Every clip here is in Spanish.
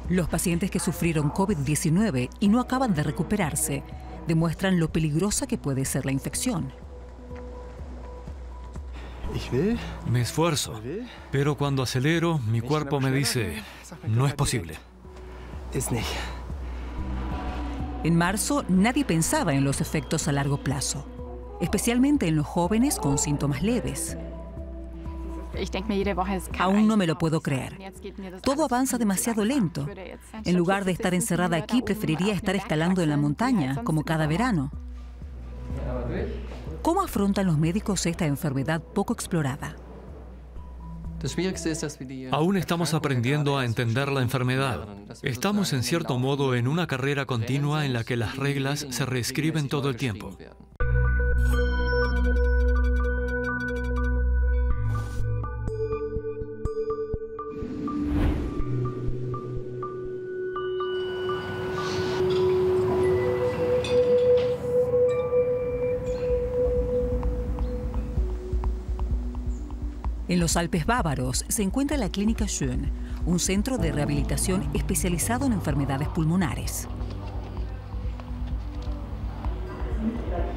Los pacientes que sufrieron COVID-19 y no acaban de recuperarse demuestran lo peligrosa que puede ser la infección. Me esfuerzo, pero cuando acelero, mi cuerpo me dice, no es posible. En marzo, nadie pensaba en los efectos a largo plazo, especialmente en los jóvenes con síntomas leves. Aún no me lo puedo creer. Todo avanza demasiado lento. En lugar de estar encerrada aquí, preferiría estar escalando en la montaña, como cada verano. ¿Cómo afrontan los médicos esta enfermedad poco explorada? Aún estamos aprendiendo a entender la enfermedad. Estamos en cierto modo en una carrera continua en la que las reglas se reescriben todo el tiempo. En los Alpes bávaros se encuentra la Clínica Schön, un centro de rehabilitación especializado en enfermedades pulmonares.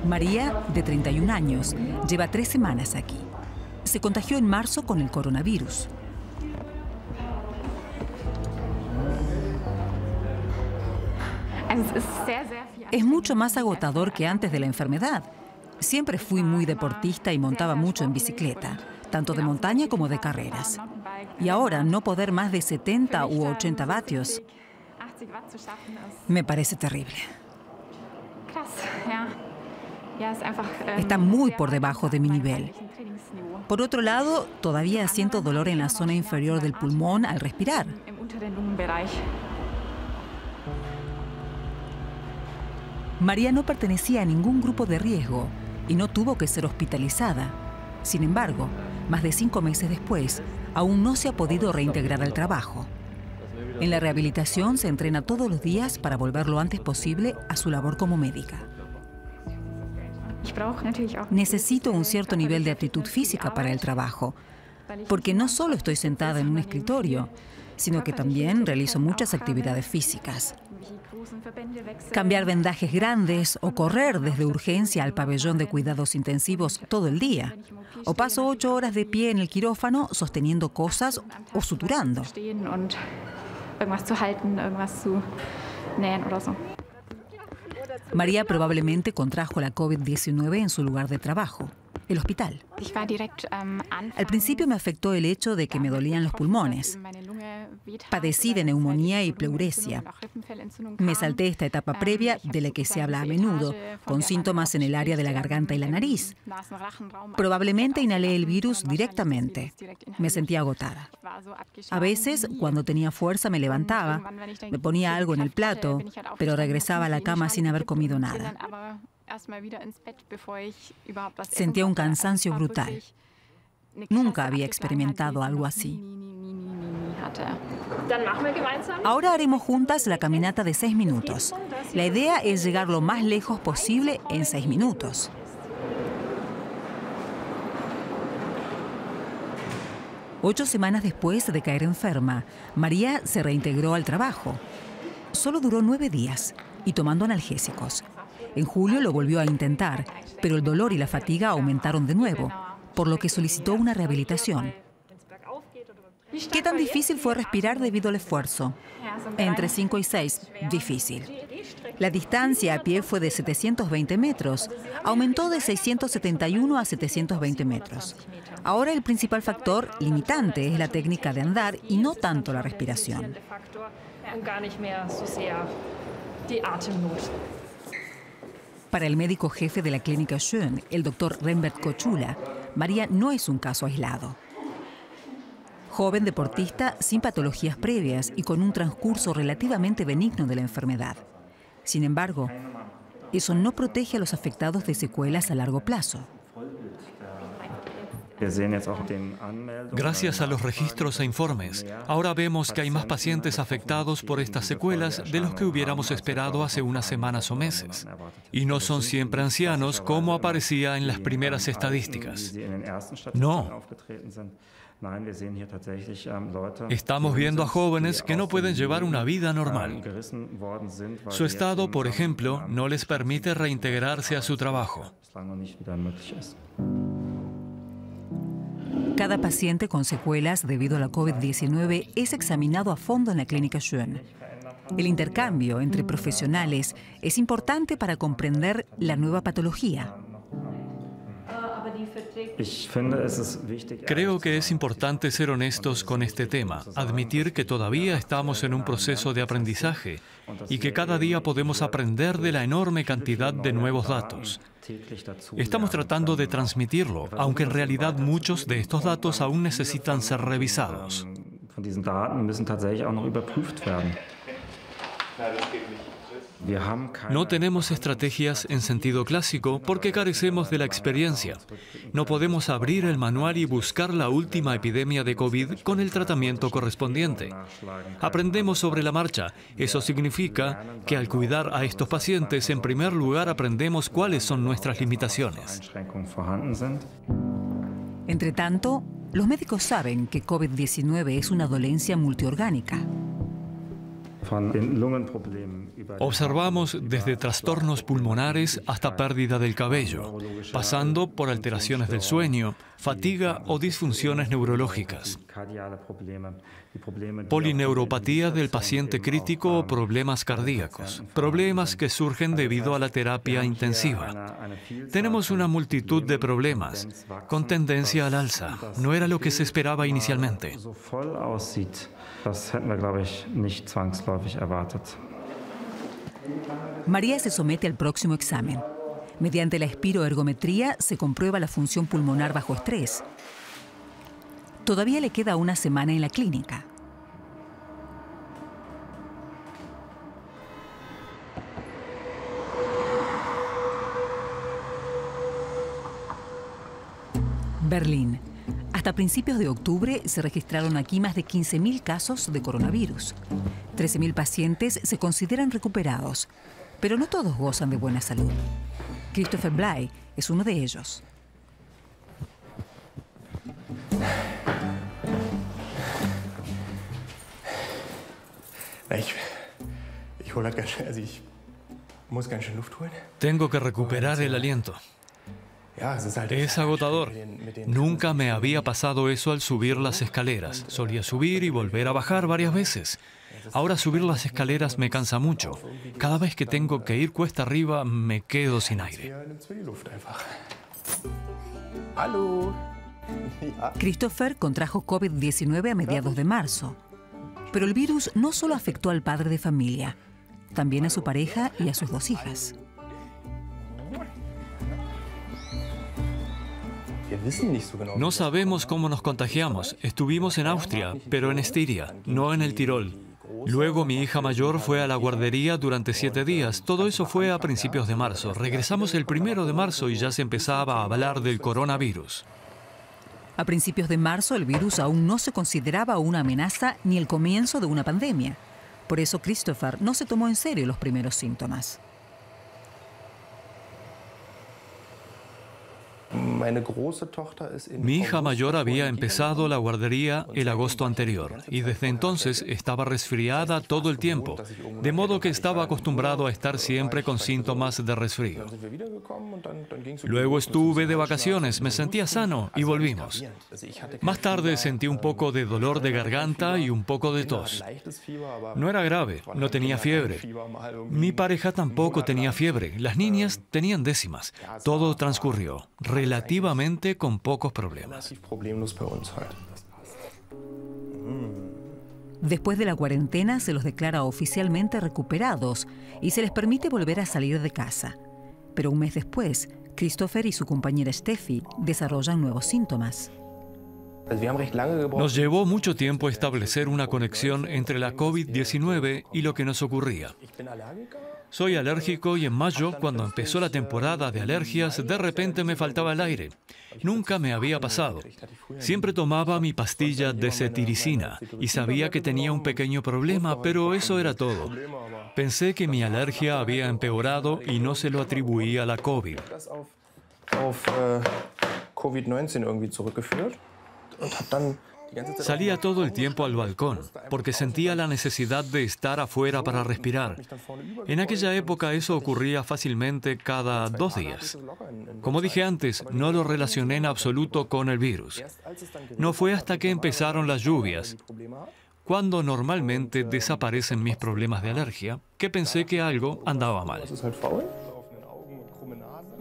María, de 31 años, lleva 3 semanas aquí. Se contagió en marzo con el coronavirus. Es mucho más agotador que antes de la enfermedad. Siempre fui muy deportista y montaba mucho en bicicleta, tanto de montaña como de carreras. Y ahora no poder más de 70 u 80 vatios me parece terrible. Está muy por debajo de mi nivel. Por otro lado, todavía siento dolor en la zona inferior del pulmón al respirar. María no pertenecía a ningún grupo de riesgo y no tuvo que ser hospitalizada. Sin embargo, más de 5 meses después, aún no se ha podido reintegrar al trabajo. En la rehabilitación se entrena todos los días para volver lo antes posible a su labor como médica. Necesito un cierto nivel de aptitud física para el trabajo, porque no solo estoy sentada en un escritorio, sino que también realizo muchas actividades físicas. Cambiar vendajes grandes o correr desde urgencia al pabellón de cuidados intensivos todo el día. O paso 8 horas de pie en el quirófano sosteniendo cosas o suturando. María probablemente contrajo la COVID-19 en su lugar de trabajo, el hospital. Al principio me afectó el hecho de que me dolían los pulmones. Padecí de neumonía y pleuresia. Me salté esta etapa previa de la que se habla a menudo, con síntomas en el área de la garganta y la nariz. Probablemente inhalé el virus directamente. Me sentía agotada. A veces, cuando tenía fuerza, me levantaba, me ponía algo en el plato, pero regresaba a la cama sin haber comido nada. Sentía un cansancio brutal. Nunca había experimentado algo así. Ahora haremos juntas la caminata de 6 minutos. La idea es llegar lo más lejos posible en 6 minutos. Ocho semanas después de caer enferma, María se reintegró al trabajo. Solo duró 9 días y tomando analgésicos. En julio lo volvió a intentar, pero el dolor y la fatiga aumentaron de nuevo, por lo que solicitó una rehabilitación. ¿Qué tan difícil fue respirar debido al esfuerzo? Entre 5 y 6, difícil. La distancia a pie fue de 720 metros, aumentó de 671 a 720 metros. Ahora el principal factor limitante es la técnica de andar y no tanto la respiración. Para el médico jefe de la Clínica Schön, el doctor Rembert Kochula, María no es un caso aislado. Joven deportista sin patologías previas y con un transcurso relativamente benigno de la enfermedad. Sin embargo, eso no protege a los afectados de secuelas a largo plazo. Gracias a los registros e informes, ahora vemos que hay más pacientes afectados por estas secuelas de los que hubiéramos esperado hace unas semanas o meses. Y no son siempre ancianos como aparecía en las primeras estadísticas. No. Estamos viendo a jóvenes que no pueden llevar una vida normal. Su estado, por ejemplo, no les permite reintegrarse a su trabajo. Cada paciente con secuelas debido a la COVID-19 es examinado a fondo en la clínica Schön. El intercambio entre profesionales es importante para comprender la nueva patología. Creo que es importante ser honestos con este tema, admitir que todavía estamos en un proceso de aprendizaje y que cada día podemos aprender de la enorme cantidad de nuevos datos. Estamos tratando de transmitirlo, aunque en realidad muchos de estos datos aún necesitan ser revisados. No tenemos estrategias en sentido clásico porque carecemos de la experiencia. No podemos abrir el manual y buscar la última epidemia de COVID con el tratamiento correspondiente. Aprendemos sobre la marcha. Eso significa que al cuidar a estos pacientes, en primer lugar aprendemos cuáles son nuestras limitaciones. Entre tanto, los médicos saben que COVID-19 es una dolencia multiorgánica. Observamos desde trastornos pulmonares hasta pérdida del cabello, pasando por alteraciones del sueño, fatiga o disfunciones neurológicas, polineuropatía del paciente crítico o problemas cardíacos, problemas que surgen debido a la terapia intensiva. Tenemos una multitud de problemas, con tendencia al alza. No era lo que se esperaba inicialmente. María se somete al próximo examen. Mediante la espiroergometría se comprueba la función pulmonar bajo estrés. Todavía le queda una semana en la clínica. Berlín. Hasta principios de octubre se registraron aquí más de 15.000 casos de coronavirus. 13.000 pacientes se consideran recuperados, pero no todos gozan de buena salud. Christopher Bley es uno de ellos. Tengo que recuperar el aliento. Es agotador. Nunca me había pasado eso al subir las escaleras. Solía subir y volver a bajar varias veces. Ahora subir las escaleras me cansa mucho. Cada vez que tengo que ir cuesta arriba, me quedo sin aire. Christopher contrajo COVID-19 a mediados de marzo. Pero el virus no solo afectó al padre de familia, también a su pareja y a sus 2 hijas. No sabemos cómo nos contagiamos. Estuvimos en Austria, pero en Estiria, no en el Tirol. Luego mi hija mayor fue a la guardería durante 7 días. Todo eso fue a principios de marzo. Regresamos el 1 de marzo y ya se empezaba a hablar del coronavirus. A principios de marzo el virus aún no se consideraba una amenaza ni el comienzo de una pandemia. Por eso Christopher no se tomó en serio los primeros síntomas. Mi hija mayor había empezado la guardería el agosto anterior y desde entonces estaba resfriada todo el tiempo, de modo que estaba acostumbrado a estar siempre con síntomas de resfrío. Luego estuve de vacaciones, me sentía sano y volvimos. Más tarde sentí un poco de dolor de garganta y un poco de tos. No era grave, no tenía fiebre. Mi pareja tampoco tenía fiebre, las niñas tenían décimas. Todo transcurrió relativamente con pocos problemas. Después de la cuarentena se los declara oficialmente recuperados y se les permite volver a salir de casa. Pero un mes después, Christopher y su compañera Steffi desarrollan nuevos síntomas. Nos llevó mucho tiempo establecer una conexión entre la COVID-19 y lo que nos ocurría. Soy alérgico y en mayo, cuando empezó la temporada de alergias, de repente me faltaba el aire. Nunca me había pasado. Siempre tomaba mi pastilla de cetiricina y sabía que tenía un pequeño problema, pero eso era todo. Pensé que mi alergia había empeorado y no se lo atribuía a la COVID. COVID-19 irgendwie zurückgeführt und habe dann Salía todo el tiempo al balcón porque sentía la necesidad de estar afuera para respirar. En aquella época eso ocurría fácilmente cada 2 días. Como dije antes, no lo relacioné en absoluto con el virus. No fue hasta que empezaron las lluvias, cuando normalmente desaparecen mis problemas de alergia, que pensé que algo andaba mal.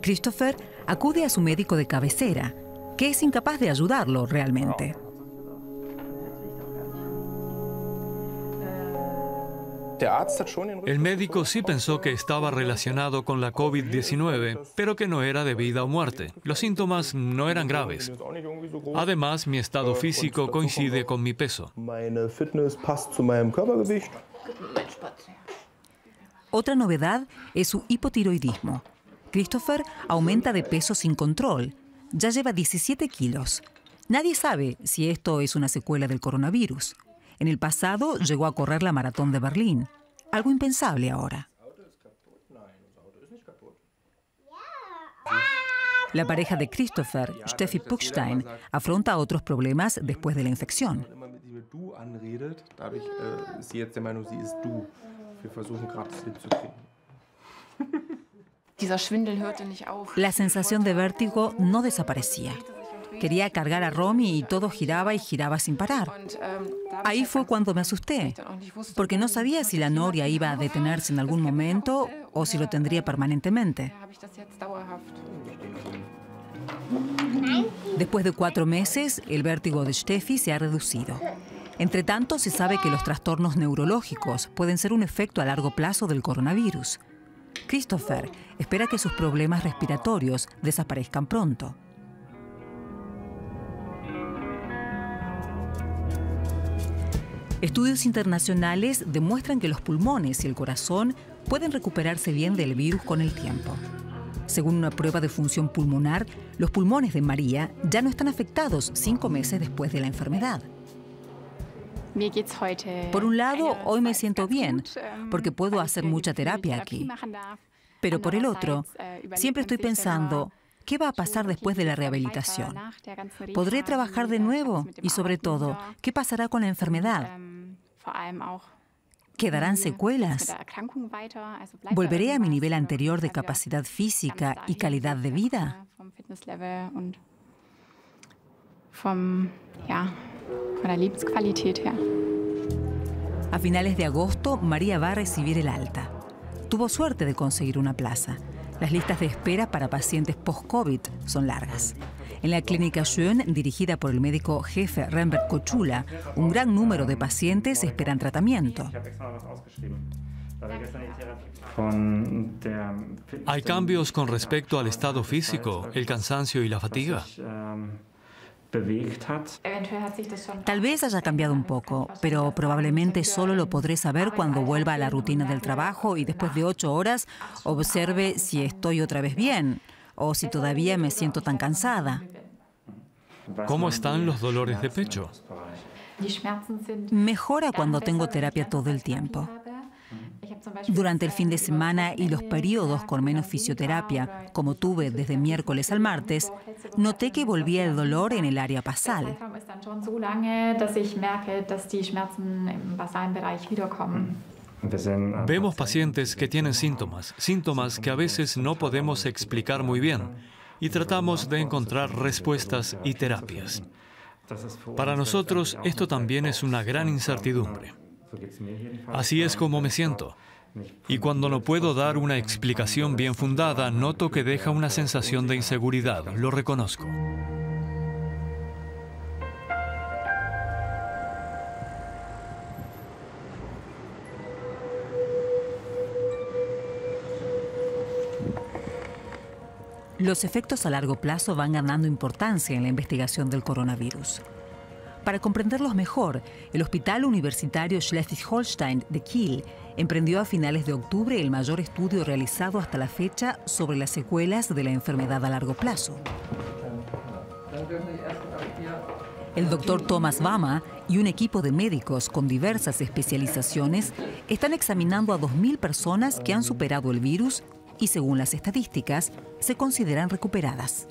Christopher acude a su médico de cabecera, que es incapaz de ayudarlo realmente. El médico sí pensó que estaba relacionado con la COVID-19, pero que no era de vida o muerte. Los síntomas no eran graves. Además, mi estado físico coincide con mi peso. Otra novedad es su hipotiroidismo. Christopher aumenta de peso sin control. Ya lleva 17 kilos. Nadie sabe si esto es una secuela del coronavirus. En el pasado llegó a correr la maratón de Berlín. Algo impensable ahora. La pareja de Christopher, Steffi Puckstein, afronta otros problemas después de la infección. La sensación de vértigo no desaparecía. Quería cargar a Romy y todo giraba y giraba sin parar. Ahí fue cuando me asusté, porque no sabía si la noria iba a detenerse en algún momento o si lo tendría permanentemente. Después de 4 meses, el vértigo de Steffi se ha reducido. Entre tanto, se sabe que los trastornos neurológicos pueden ser un efecto a largo plazo del coronavirus. Christopher espera que sus problemas respiratorios desaparezcan pronto. Estudios internacionales demuestran que los pulmones y el corazón pueden recuperarse bien del virus con el tiempo. Según una prueba de función pulmonar, los pulmones de María ya no están afectados 5 meses después de la enfermedad. Por un lado, hoy me siento bien, porque puedo hacer mucha terapia aquí. Pero por el otro, siempre estoy pensando, ¿qué va a pasar después de la rehabilitación? ¿Podré trabajar de nuevo? Y sobre todo, ¿qué pasará con la enfermedad? ¿Quedarán secuelas? ¿Volveré a mi nivel anterior de capacidad física y calidad de vida? A finales de agosto, María va a recibir el alta. Tuvo suerte de conseguir una plaza. Las listas de espera para pacientes post-COVID son largas. En la clínica Schön, dirigida por el médico jefe Rembert Kochula, un gran número de pacientes esperan tratamiento. ¿Hay cambios con respecto al estado físico, el cansancio y la fatiga? Tal vez haya cambiado un poco, pero probablemente solo lo podré saber cuando vuelva a la rutina del trabajo y después de 8 horas observe si estoy otra vez bien o si todavía me siento tan cansada. ¿Cómo están los dolores de pecho? Mejora cuando tengo terapia todo el tiempo. Durante el fin de semana y los periodos con menos fisioterapia, como tuve desde miércoles al martes, noté que volvía el dolor en el área basal. Vemos pacientes que tienen síntomas que a veces no podemos explicar muy bien, y tratamos de encontrar respuestas y terapias. Para nosotros, esto también es una gran incertidumbre. Así es como me siento. Y cuando no puedo dar una explicación bien fundada, noto que deja una sensación de inseguridad, lo reconozco. Los efectos a largo plazo van ganando importancia en la investigación del coronavirus. Para comprenderlos mejor, el Hospital Universitario Schleswig-Holstein de Kiel emprendió a finales de octubre el mayor estudio realizado hasta la fecha sobre las secuelas de la enfermedad a largo plazo. El doctor Thomas Bama y un equipo de médicos con diversas especializaciones están examinando a 2.000 personas que han superado el virus y, según las estadísticas, se consideran recuperadas.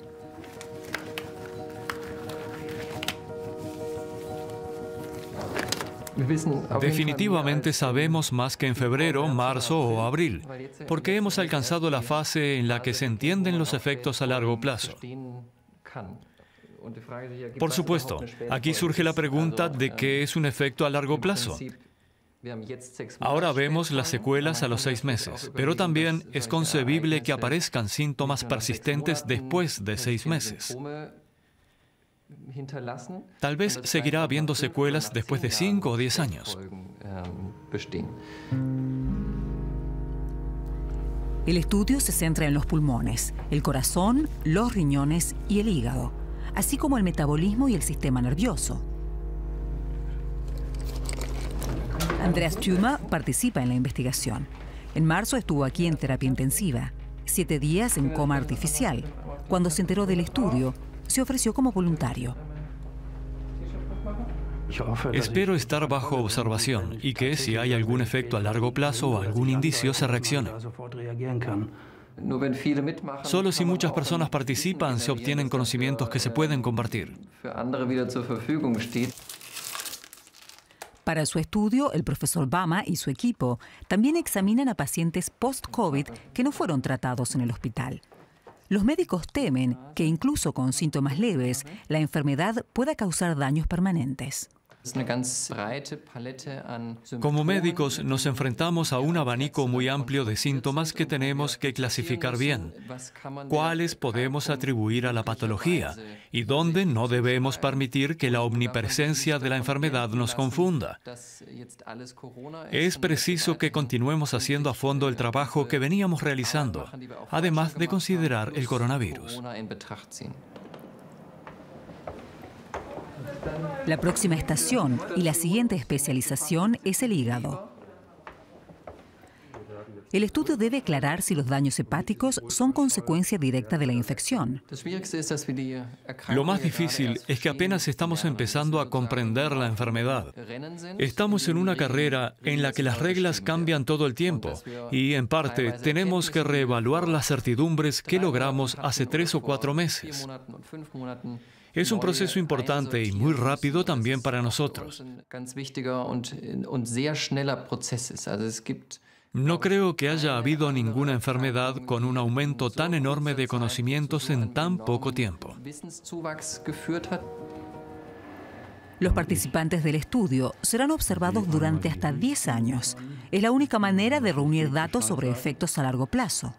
Definitivamente sabemos más que en febrero, marzo o abril, porque hemos alcanzado la fase en la que se entienden los efectos a largo plazo. Por supuesto, aquí surge la pregunta de qué es un efecto a largo plazo. Ahora vemos las secuelas a los 6 meses, pero también es concebible que aparezcan síntomas persistentes después de 6 meses. Tal vez seguirá habiendo secuelas después de 5 o 10 años. El estudio se centra en los pulmones, el corazón, los riñones y el hígado, así como el metabolismo y el sistema nervioso. Andreas Thümer participa en la investigación. En marzo estuvo aquí en terapia intensiva, 7 días en coma artificial. Cuando se enteró del estudio, se ofreció como voluntario. Espero estar bajo observación y que si hay algún efecto a largo plazo o algún indicio se reaccione. Solo si muchas personas participan se obtienen conocimientos que se pueden compartir. Para su estudio, el profesor Bama y su equipo también examinan a pacientes post-COVID que no fueron tratados en el hospital. Los médicos temen que incluso con síntomas leves, la enfermedad pueda causar daños permanentes. Como médicos nos enfrentamos a un abanico muy amplio de síntomas que tenemos que clasificar bien. ¿Cuáles podemos atribuir a la patología? Y dónde no debemos permitir que la omnipresencia de la enfermedad nos confunda. Es preciso que continuemos haciendo a fondo el trabajo que veníamos realizando, además de considerar el coronavirus. La próxima estación y la siguiente especialización es el hígado. El estudio debe aclarar si los daños hepáticos son consecuencia directa de la infección. Lo más difícil es que apenas estamos empezando a comprender la enfermedad. Estamos en una carrera en la que las reglas cambian todo el tiempo y, en parte, tenemos que reevaluar las certidumbres que logramos hace 3 o 4 meses. Es un proceso importante y muy rápido también para nosotros. No creo que haya habido ninguna enfermedad con un aumento tan enorme de conocimientos en tan poco tiempo. Los participantes del estudio serán observados durante hasta 10 años. Es la única manera de reunir datos sobre efectos a largo plazo.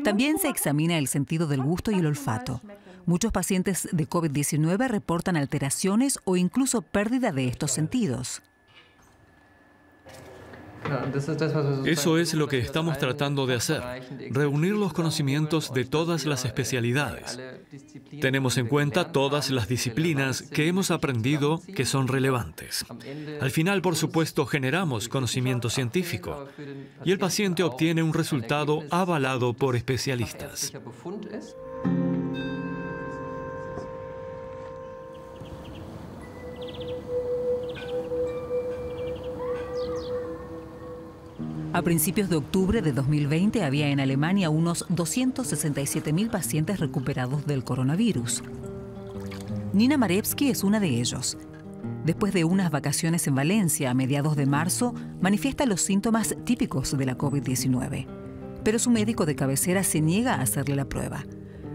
También se examina el sentido del gusto y el olfato. Muchos pacientes de COVID-19 reportan alteraciones o incluso pérdida de estos sentidos. Eso es lo que estamos tratando de hacer, reunir los conocimientos de todas las especialidades. Tenemos en cuenta todas las disciplinas que hemos aprendido que son relevantes. Al final, por supuesto, generamos conocimiento científico y el paciente obtiene un resultado avalado por especialistas. A principios de octubre de 2020 había en Alemania unos 267.000 pacientes recuperados del coronavirus. Nina Marevsky es una de ellos. Después de unas vacaciones en Valencia a mediados de marzo, manifiesta los síntomas típicos de la COVID-19. Pero su médico de cabecera se niega a hacerle la prueba.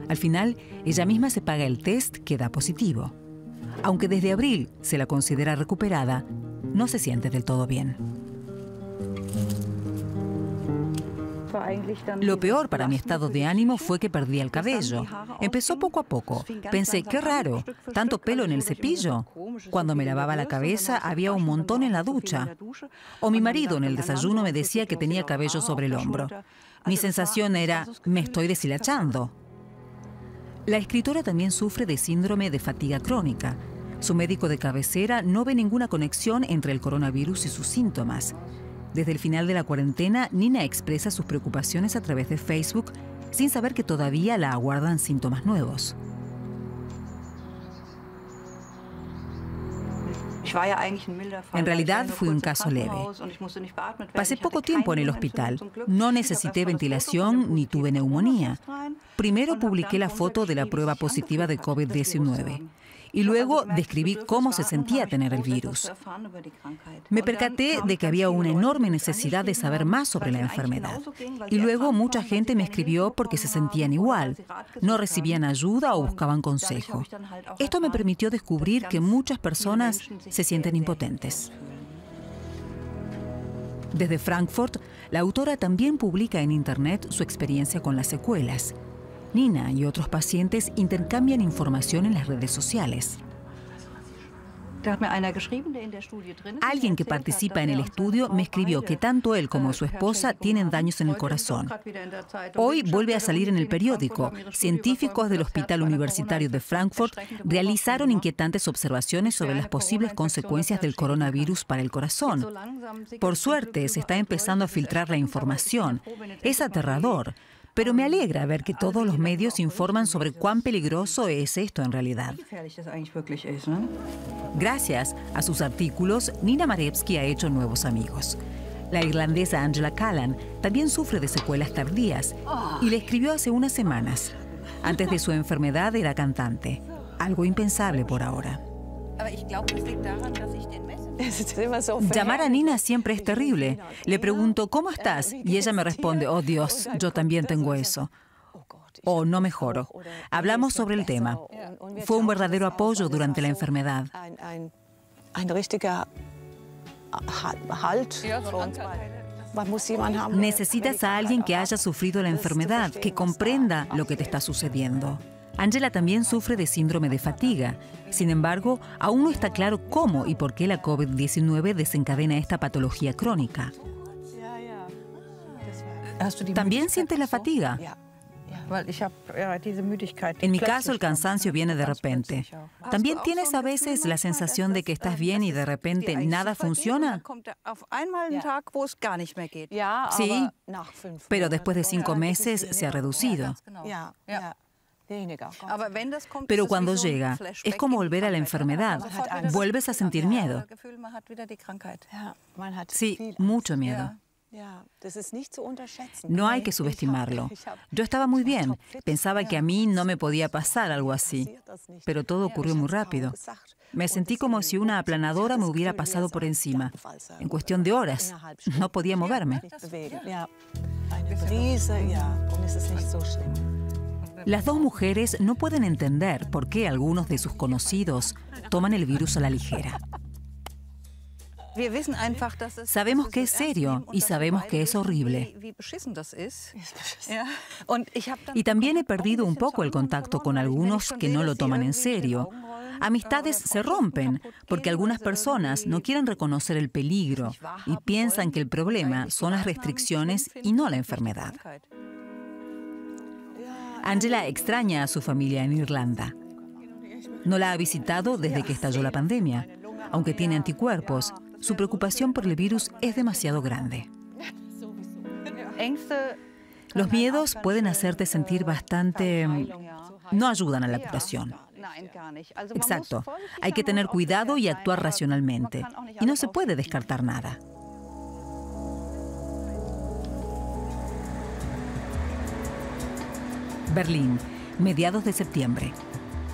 Al final, ella misma se paga el test que da positivo. Aunque desde abril se la considera recuperada, no se siente del todo bien. Lo peor para mi estado de ánimo fue que perdí el cabello. Empezó poco a poco. Pensé, qué raro, tanto pelo en el cepillo. Cuando me lavaba la cabeza había un montón en la ducha. O mi marido en el desayuno me decía que tenía cabello sobre el hombro. Mi sensación era, me estoy deshilachando. La escritora también sufre de síndrome de fatiga crónica. Su médico de cabecera no ve ninguna conexión entre el coronavirus y sus síntomas. Desde el final de la cuarentena, Nina expresa sus preocupaciones a través de Facebook, sin saber que todavía la aguardan síntomas nuevos. En realidad fui un caso leve. Pasé poco tiempo en el hospital. No necesité ventilación ni tuve neumonía. Primero publiqué la foto de la prueba positiva de COVID-19 y luego describí cómo se sentía tener el virus. Me percaté de que había una enorme necesidad de saber más sobre la enfermedad. Y luego mucha gente me escribió porque se sentían igual, no recibían ayuda o buscaban consejo. Esto me permitió descubrir que muchas personas se sienten impotentes. Desde Frankfurt, la autora también publica en Internet su experiencia con las secuelas. Nina y otros pacientes intercambian información en las redes sociales. Alguien que participa en el estudio me escribió que tanto él como su esposa tienen daños en el corazón. Hoy vuelve a salir en el periódico. Científicos del Hospital Universitario de Frankfurt realizaron inquietantes observaciones sobre las posibles consecuencias del coronavirus para el corazón. Por suerte, se está empezando a filtrar la información. Es aterrador. Pero me alegra ver que todos los medios informan sobre cuán peligroso es esto en realidad. Gracias a sus artículos, Nina Marevsky ha hecho nuevos amigos. La irlandesa Angela Callan también sufre de secuelas tardías y le escribió hace unas semanas. Antes de su enfermedad era cantante, algo impensable por ahora. Llamar a Nina siempre es terrible. Le pregunto, ¿cómo estás? Y ella me responde, oh Dios, yo también tengo eso. O no mejoro. Hablamos sobre el tema. Fue un verdadero apoyo durante la enfermedad. Necesitas a alguien que haya sufrido la enfermedad, que comprenda lo que te está sucediendo. Angela también sufre de síndrome de fatiga. Sin embargo, aún no está claro cómo y por qué la COVID-19 desencadena esta patología crónica. ¿También sientes la fatiga? En mi caso, el cansancio viene de repente. ¿También tienes a veces la sensación de que estás bien y de repente nada funciona? Sí, pero después de 5 meses se ha reducido. Pero cuando llega, es como volver a la enfermedad. Vuelves a sentir miedo. Sí, mucho miedo. No hay que subestimarlo. Yo estaba muy bien. Pensaba que a mí no me podía pasar algo así. Pero todo ocurrió muy rápido. Me sentí como si una aplanadora me hubiera pasado por encima. En cuestión de horas. No podía moverme. Las dos mujeres no pueden entender por qué algunos de sus conocidos toman el virus a la ligera. Sabemos que es serio y sabemos que es horrible. Y también he perdido un poco el contacto con algunos que no lo toman en serio. Amistades se rompen porque algunas personas no quieren reconocer el peligro y piensan que el problema son las restricciones y no la enfermedad. Angela extraña a su familia en Irlanda. No la ha visitado desde que estalló la pandemia. Aunque tiene anticuerpos, su preocupación por el virus es demasiado grande. Los miedos pueden hacerte sentir bastante... no ayudan a la curación. Exacto. Hay que tener cuidado y actuar racionalmente. Y no se puede descartar nada. Berlín, mediados de septiembre.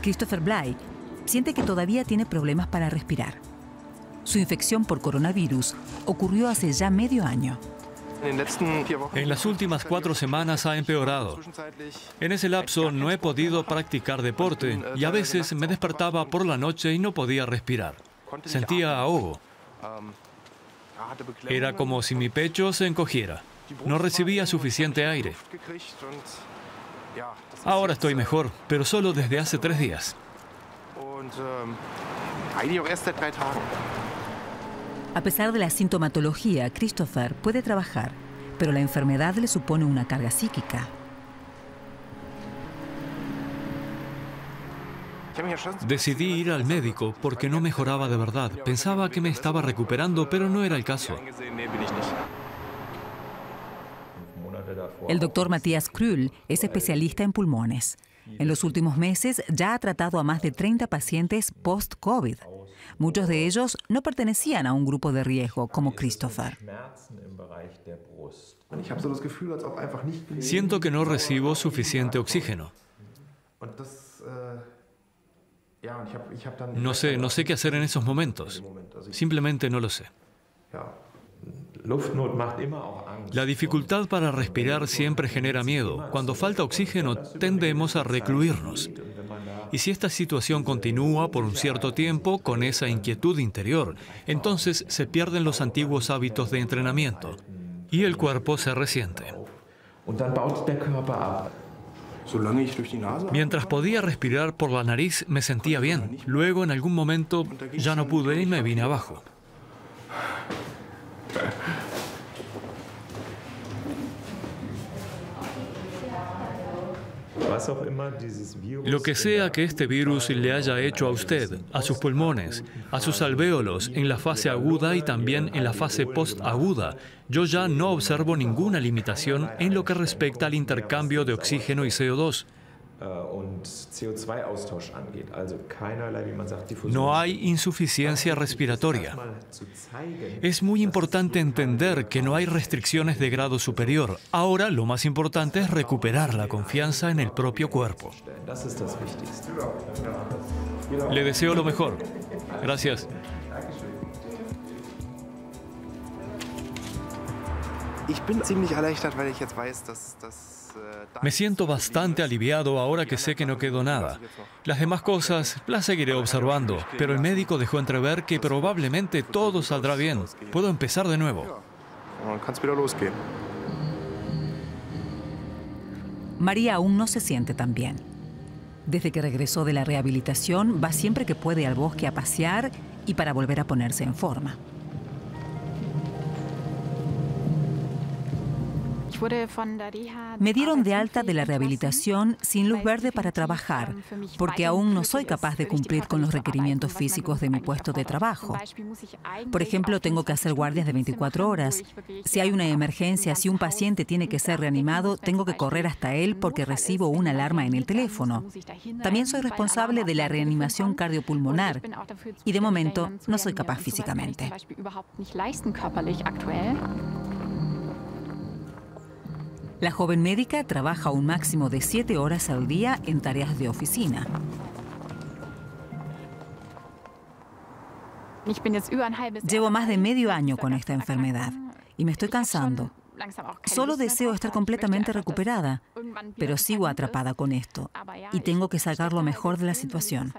Christopher Bly siente que todavía tiene problemas para respirar. Su infección por coronavirus ocurrió hace ya medio año. En las últimas 4 semanas ha empeorado. En ese lapso no he podido practicar deporte y a veces me despertaba por la noche y no podía respirar. Sentía ahogo. Era como si mi pecho se encogiera. No recibía suficiente aire. Ahora estoy mejor, pero solo desde hace 3 días. A pesar de la sintomatología, Christopher puede trabajar, pero la enfermedad le supone una carga psíquica. Decidí ir al médico porque no mejoraba de verdad. Pensaba que me estaba recuperando, pero no era el caso. El doctor Matthias Krüll es especialista en pulmones. En los últimos meses ya ha tratado a más de 30 pacientes post-COVID. Muchos de ellos no pertenecían a un grupo de riesgo, como Christopher. Siento que no recibo suficiente oxígeno. No sé qué hacer en esos momentos. Simplemente no lo sé. La dificultad para respirar siempre genera miedo. Cuando falta oxígeno, tendemos a recluirnos. Y si esta situación continúa por un cierto tiempo con esa inquietud interior, entonces se pierden los antiguos hábitos de entrenamiento y el cuerpo se resiente. Mientras podía respirar por la nariz, me sentía bien. Luego, en algún momento, ya no pude y me vine abajo. Lo que sea que este virus le haya hecho a usted, a sus pulmones, a sus alvéolos en la fase aguda y también en la fase postaguda, yo ya no observo ninguna limitación en lo que respecta al intercambio de oxígeno y CO2. No hay insuficiencia respiratoria. Es muy importante entender que no hay restricciones de grado superior. Ahora lo más importante es recuperar la confianza en el propio cuerpo. Le deseo lo mejor. Gracias. Me siento bastante aliviado ahora que sé que no quedó nada. Las demás cosas las seguiré observando, pero el médico dejó entrever que probablemente todo saldrá bien. Puedo empezar de nuevo. María aún no se siente tan bien. Desde que regresó de la rehabilitación, va siempre que puede al bosque a pasear y para volver a ponerse en forma. Me dieron de alta de la rehabilitación sin luz verde para trabajar, porque aún no soy capaz de cumplir con los requerimientos físicos de mi puesto de trabajo. Por ejemplo, tengo que hacer guardias de 24 horas. Si hay una emergencia, si un paciente tiene que ser reanimado, tengo que correr hasta él porque recibo una alarma en el teléfono. También soy responsable de la reanimación cardiopulmonar y de momento no soy capaz físicamente. La joven médica trabaja un máximo de 7 horas al día en tareas de oficina. Llevo más de medio año con esta enfermedad y me estoy cansando. Solo deseo estar completamente recuperada, pero sigo atrapada con esto y tengo que sacar lo mejor de la situación.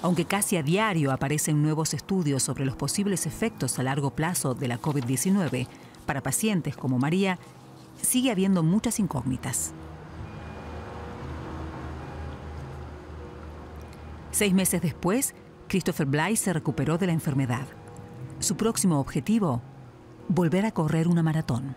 Aunque casi a diario aparecen nuevos estudios sobre los posibles efectos a largo plazo de la COVID-19, para pacientes como María, sigue habiendo muchas incógnitas. 6 meses después, Christopher Bly se recuperó de la enfermedad. Su próximo objetivo, volver a correr una maratón.